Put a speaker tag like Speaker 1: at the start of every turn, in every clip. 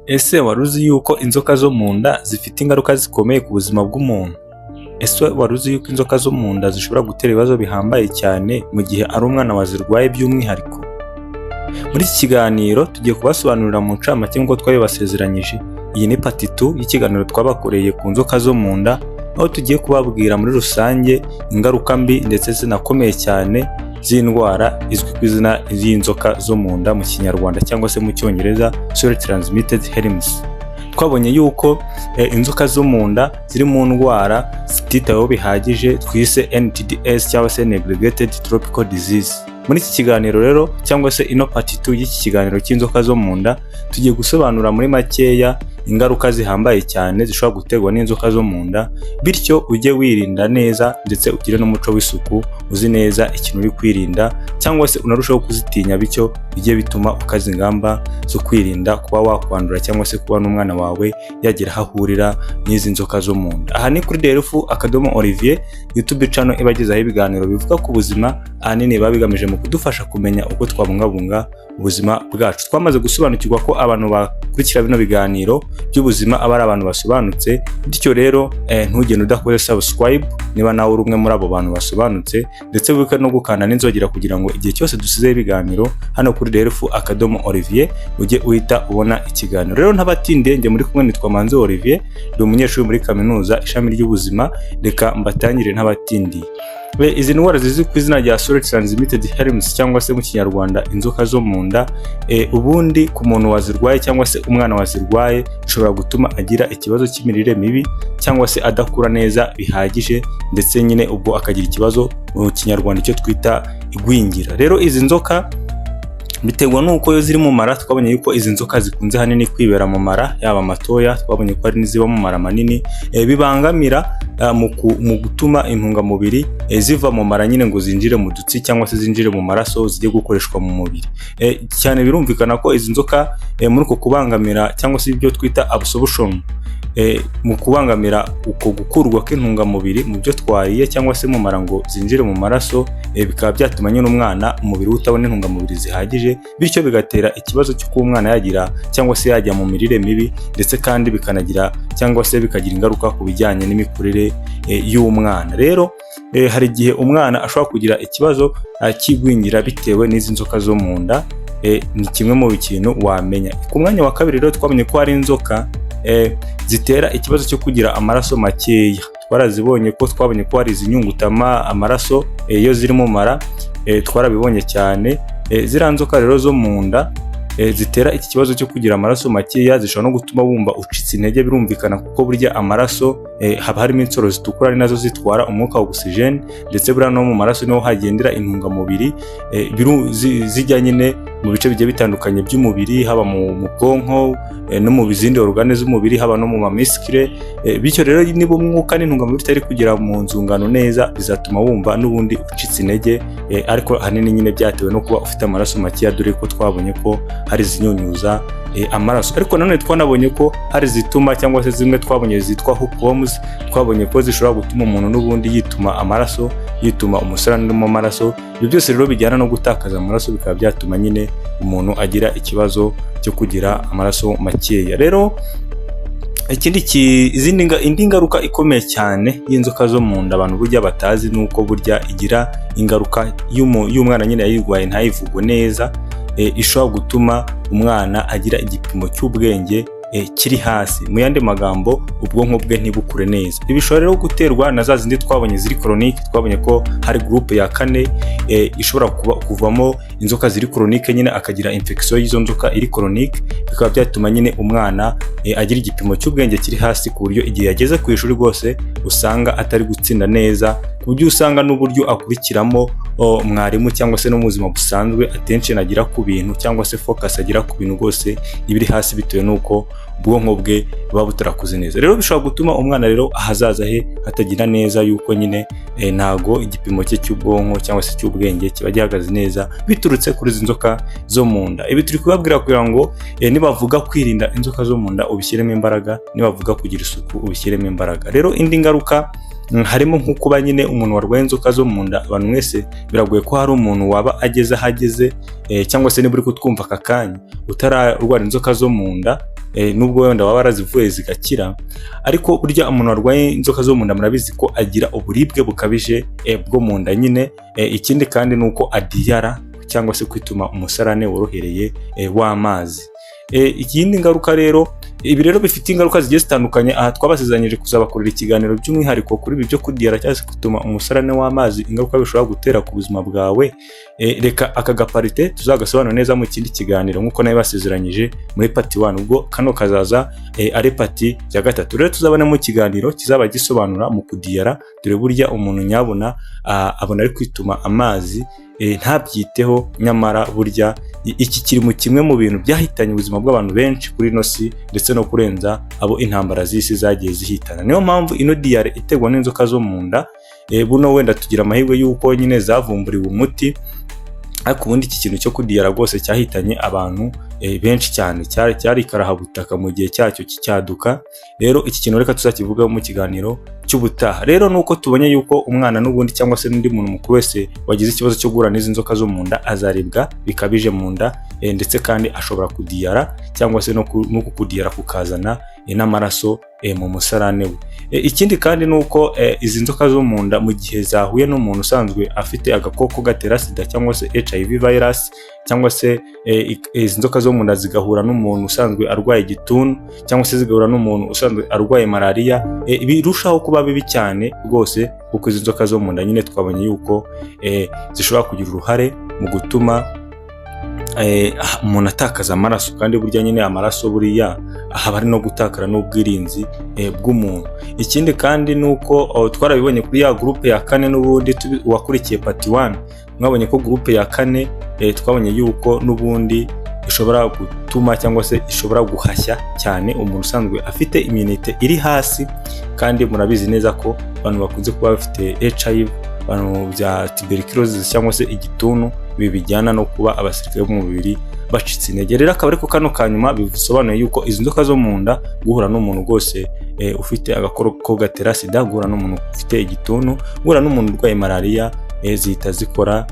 Speaker 1: Ese wari uzi yuko inzoka zo mu nda zifite ingaruka zikomeye ku buzima bw'umuntu? Ese wari uzi yuko inzoka zo mu nda zishobora gutera ibibazo bihambaye cyane mu gihe ari umwana wazirwaye by'umwihariko? Muri iki kiganiro tugiye kubasobanurira mu ncamake nk'uko twabibasezeranyije. Iyi ni part 2 y'ikiganiro twabakoreye ku nzoka zo mu nda, aho tugiye kubabwira muri rusange ingaruka mbi ndetse zinakomeye cyane z'indwara izwi ku izina ry'inzoka zo mu nda mu Kinyarwanda cyangwa se mu Cyongereza sexually transmitted herpes. Twabonye yuko inzoka zo mu nda ziri mu ndwara zititaweho bihagije twise NTDs cyangwa se Neglected Tropical Disease. Muri iki kiganiro rero cyangwa se ino part 2 y'iki kiganiro cy'inzoka zo mu nda, tugiye gusobanura muri makeya ingaruka zihambaye cyane zishobora guterwa n'inzoka zo mu nda, bityo ujye wirinda neza ndetse ugire n'umuco w'isuku, uzi neza ikintu uri kwirinda cyangwa se unarushaho kuzitinya, bityo bijye bituma ukaza ingamba zo kwirinda kuba wakwandura cyangwa se kuba n'umwana wawe yagira aho ahurira n'izi nzoka zo mu nda. Aha ni kuri Delphi_Olivier YouTube channel ibagezaho ibiganiro bivuga ku buzima, ahanini biba bigamije mu kudufasha kumenya uko twabungabunga ubuzima bwacu. Twamaze gusobanukirwa ko abantu bakurikira bino biganiro by'ubuzima aba ari abantu basobanutse, bityo rero ntugende udakoze subscribe niba nawe uri umwe muri abo bantu basobanutse, ndetse wibuke no gukanda n'inzogera kugira ngo igihe cyose dusize ibiganiro hano kuri Delphi_Olivier ujye uhita ubona ikiganiro. Rero ntabatinde, njye muri kumwe nitwa Manzi Olivier, ndi umunyeshuri muri kaminuza ishami ry'ubuzima. Reka mbatangire ntabatindiye. Izi ndwara zizwi ku izina rya sexually transmitted herpes cyangwa se mu Kinyarwanda inzoka zo mu nda, ubundi ku muntu wazirwaye cyangwa se umwana wazirwaye bishobora gutuma agira ikibazo cy'imirire mibi cyangwa se adakura neza bihagije, ndetse nyine ubwo akagira ikibazo mu Kinyarwanda icyo twita igwingira. Rero izi nzoka biterwa nuko yo ziri mu mara. Twabonye yuko izi nzoka zikunze hanini kwibera mu mara, yaba matoya, twabonye ko hari n'iziba mu mara manini, bibangamira mu gutuma intungamubiri ziva mu mara nyine ngo zinjire mu dutsi cyangwa se zinjire mu maraso zijye gukoreshwa mu mubiri. Cyane birumvikana ko izi nzoka muri uko kubangamira cyangwa se ibyo twita absorption, mu kubangamira uko gukurwa k'intungamubiri mu byo twariye cyangwa se mu mara ngo zinjire mu maraso, bikaba byatuma nyine umwana umubiri utabona intungamubiri zihagije, bityo bigatera ikibazo cy'uko umwana yagira cyangwa se yajya mu mirire mibi, ndetse kandi bikanagira cyangwa se bikagira ingaruka ku bijyanye n'imikurire y'umwana. Rero hari igihe umwana ashobora kugira ikibazo cy'igwingira bitewe n'izi nzoka zo mu nda. Ni kimwe mu bintu wamenya. Ku mwanya wa kabiri rero twabonye ko hari inzoka zitera ikibazo cyo kugira amaraso makeya. Twarazibonye ko twabonye ko hari izinyungutama amaraso iyo ziri mu mara, twarabibonye cyane. Ziriya nzoka rero zo mu nda zitera iki kibazo cyo kugira amaraso makeya, zishobora no gutuma wumva ucitse intege. Birumvikana kuko burya amaraso haba harimo insoro zitukura, ari nazo zitwara umwuka wa oxygen, ndetse buriya no mu maraso niho hagendera intungamubiri zijya nyine mu bice bigiye bitandukanye by'umubiri, haba mu bwonko no mu bizindi organe z'umubiri, haba no mu mamiskire. Bityo rero niba umwuka n'intungamubiri itari kugera mu nzungano neza, bizatuma wumva n'ubundi ucitse intege, ariko ahanini nyine byatewe no kuba ufite amaraso makeya, dore ko twabonye ko hari zinyunyuza amaraso. Ariko nanone twanabonye ko hari zituma cyangwa se zimwe twabonye zitwa hookworms, twabonye ko zishobora gutuma umuntu n'ubundi yituma amaraso, yituma umusarani mu maraso. Ibyo byose rero bijyana no gutakaza amaraso, bikaba byatuma nyine umuntu agira ikibazo cyo kugira amaraso makeya. Rero indi ngaruka ikomeye cyane y'inzoka zo mu nda abantu burya batazi, nuko burya igira ingaruka y'umwana nyine yayirwaye ntayivugwe neza, ishobora gutuma umwana agira igipimo cy'ubwenge kiri hasi. Mu yandi magambo, ubwonko bwe ntibukure neza. Ibi bishobora rero guterwa na za zindi twabonye ziri chronique. Twabonye ko hari groupe ya 4 ishobora kuvamo inzoka ziri chronique, nyine akagira infection y'izo nzoka iri chronique, bikaba byatuma nyine umwana agira igipimo cy'ubwenge kiri hasi, ku buryo igihe yageze ku ishuri rwose usanga atari gutsinda neza, ku buryo usanga n'uburyo akurikiramo mwarimu cyangwa se no mu buzima busanzwe attention agira ku bintu cyangwa se focus agira ku bintu rwose ibiri hasi, bitewe n'uko ubwonko bwe buba butarakuze neza. Rero bishobora gutuma umwana rero ahazaza he hatagira neza, yuko nyine ntago igipimo cye cy'ubwonko cyangwa se cy'ubwenge kiba gihagaze neza, biturutse kuri izi nzoka zo mu nda. Ibi turi kubabwira kugira ngo nibavuga kwirinda inzoka zo mu nda ubishyiremo imbaraga, nibavuga kugira isuku ubishyiremo imbaraga. Rero indi ngaruka harimo nko kuba nyine umuntu warwaye inzoka zo mu nda. Abantu mwese biragoye ko hari umuntu waba ageze ahageze cyangwa se niba uri kutwumva aka kanya utararwara inzoka zo mu nda, nubwo wenda baba barazivuye zigakira, ariko burya umuntu warwaye inzoka zo mu nda murabizi ko agira uburibwe bukabije bwo mu nda nyine. Ikindi kandi ni uko adiyara cyangwa se kwituma umusarane worohereye w'amazi. Ikindi ngaruka rero, ibi rero bifite ingaruka zigiye zitandukanye. Aha twabasezeranyije kuzabakorera ikiganiro by'umwihariko kuri ibi byo kudiyara cyangwa se kwituma umusarane w'amazi, ingaruka bishobora gutera ku buzima bwawe. Reka aka gaparite tuzagasobanura neza mu kindi kiganiro nk'uko nayo basezeranyije muri pati 1, ubwo kano kazaza ari pati ya 3. Rero tuzabona mu kiganiro kizaba gisobanura mu kudiyara, dore burya umuntu nyabona abona ari kwituma amazi ntabyiteho, nyamara burya iki kiri mu kimwe mu bintu byahitanye ubuzima bw'abantu benshi kuri ino si, ndetse no kurenza abo intambara z'isi zagiye zihitana. Niyo mpamvu ino diyare iterwa n'inzoka zo mu nda, buno wenda tugira amahirwe y'uko nyine zavumburiwe umuti, ariko ubundi iki kintu cyo kudiyara rwose cyahitanye abantu benshi cyane, cyari ikarahabutaka mu gihe cyacyo kicyaduka. Rero iki kintu reka tuzakivugaho mu kiganiro cy'ubutaha. Rero nuko tubonye yuko umwana n'ubundi cyangwa se n'undi muntu mukuru wese wagize ikibazo cyo guhura n'izi nzoka zo mu nda azaribwa bikabije mu nda, ndetse kandi ashobora kudiyara cyangwa se no kudiyara kukazana n'amaraso mu musarane we. Ikindi kandi nuko izi nzoka zo mu nda mu gihe zahuye n'umuntu usanzwe afite agakoko gatera sida cyangwa se HIV virus, cyangwa se izi nzoka zo mu nda zigahura n'umuntu usanzwe arwaye igituntu, cyangwa se zigahura n'umuntu usanzwe arwaye malaria, birushaho kuba bibi cyane rwose, kuko izi nzoka zo mu nda nyine twabonye yuko zishobora kugira uruhare mu gutuma umuntu atakaza amaraso, kandi burya nyine amaraso buriya haba ari no gutakara n'ubwirinzi bw'umuntu. Ikindi kandi nuko twarabibonye kuri ya groupe ya 4 n'ubundi wakurikiye pati 1, mwabonye ko groupe ya 4 twabonye yuko n'ubundi ishobora gutuma cyangwa se ishobora guhashya cyane umuntu usanzwe afite immunity iri hasi, kandi murabizi neza ko abantu bakunze kuba bafite HIV, abantu bya tuberculosis cyangwa se igituntu, ibi bijyana no kuba abasirikare b'umubiri bacitse intege. Rero akaba ariko kano kanyuma bisobanuye yuko izi nzoka zo mu nda, guhura n'umuntu rwose ufite agakoko gatera sida, guhura n'umuntu ufite igituntu, guhura n'umuntu urwaye malaria, zihita zikora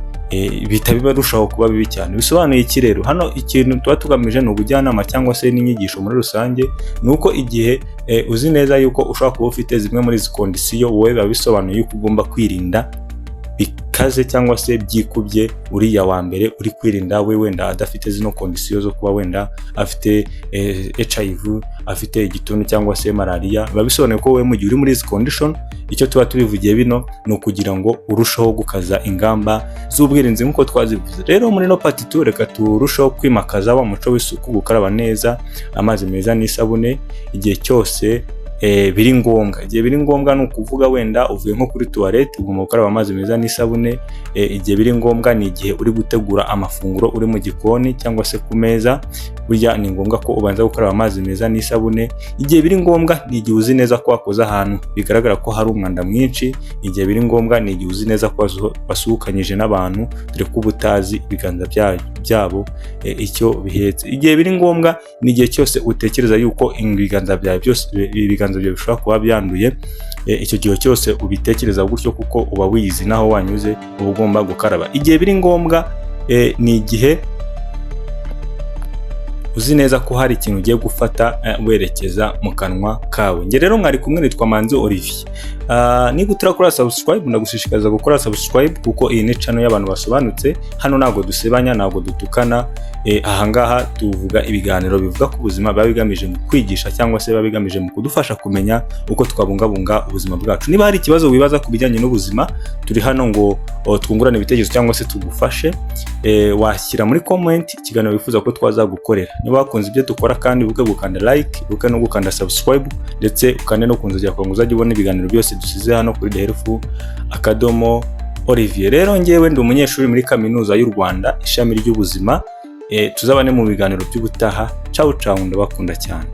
Speaker 1: bihita bibarushaho kuba bibi cyane. Bisobanuye iki rero? Hano ikintu tuba tugamije ni ubujyanama cyangwa se n'inyigisho muri rusange, nuko igihe uzi neza yuko ushobora kuba ufite zimwe muri izi kondisiyo, wowe biba bisobanuye yuko ugomba kwirinda bikaze cyangwa se byikubye uriya wa mbere uri kwirinda we wenda adafite zino kondisiyo zo kuba wenda afite HIV, afite igituntu cyangwa se malaria. Biba bisobanuye ko wowe mu gihe uri muri izi condition, icyo tuba tubivugiye bino ni ukugira ngo urusheho gukaza ingamba z'ubwirinzi nk'uko twazivuze. Rero muri no pati 2 reka turusheho kwimakaza wa muco w'isuku, gukaraba neza amazi meza n'isabune igihe cyose biri ngombwa. Igihe biri ngombwa ni ukuvuga wenda uvuye nko kuri toilette ugomba gukaraba amazi meza n'isabune. Igihe biri ngombwa ni igihe uri gutegura amafunguro uri mu gikoni cyangwa se ku meza, burya ni ngombwa ko ubanza gukaraba amazi meza n'isabune. Igihe biri ngombwa ni igihe uzi neza ko wakoze ahantu bigaragara ko hari umwanda mwinshi. Igihe biri ngombwa ni igihe uzi neza ko wasuhukanyije n'abantu, dore ko ubutazi ibiganza byabo icyo bihetse. Igihe biri ngombwa ni igihe cyose utekereza yuko ibiganza byawe bishobora kuba byanduye, icyo gihe cyose ubitekereza gutyo kuko uba wiyizi naho wanyuze uba ugomba gukaraba. Igihe biri ngombwa ni igihe uzi neza ko hari ikintu ugiye gufata werekeza mu kanwa kawe. Nge rero mwari kumwe, nitwa Manzi Olivier. Niba utarakora subscribe, ndagushishikariza gukora subscribe, kuko iyi ni channel y'abantu basobanutse. Hano ntabwo dusebanya, ntabwo dutukana. Ahangaha tuvuga ibiganiro bivuga ku buzima, biba bigamije mu kwigisha cyangwa se biba bigamije mu kudufasha kumenya uko twabungabunga ubuzima bwacu. Niba hari ikibazo wibaza ku bijyanye n'ubuzima, turi hano ngo twungurane ibitekerezo cyangwa se tugufashe. Washyira muri comment ikiganiro wifuza ko twazagukorera. Niba wakunze ibyo dukora kandi ubuke gukanda like, ubuke no gukanda subscribe, ndetse ukande no kunzogera kugira ngo uzajye ubona ibiganiro byose dusize hano kuri TheHealth_Olivier. Rero ngewe ndi umunyeshuri muri kaminuza y'u Rwanda ishami ry'ubuzima. Tuzabane mu biganiro by'ubutaha. Ciao ciao, ndabakunda cyane.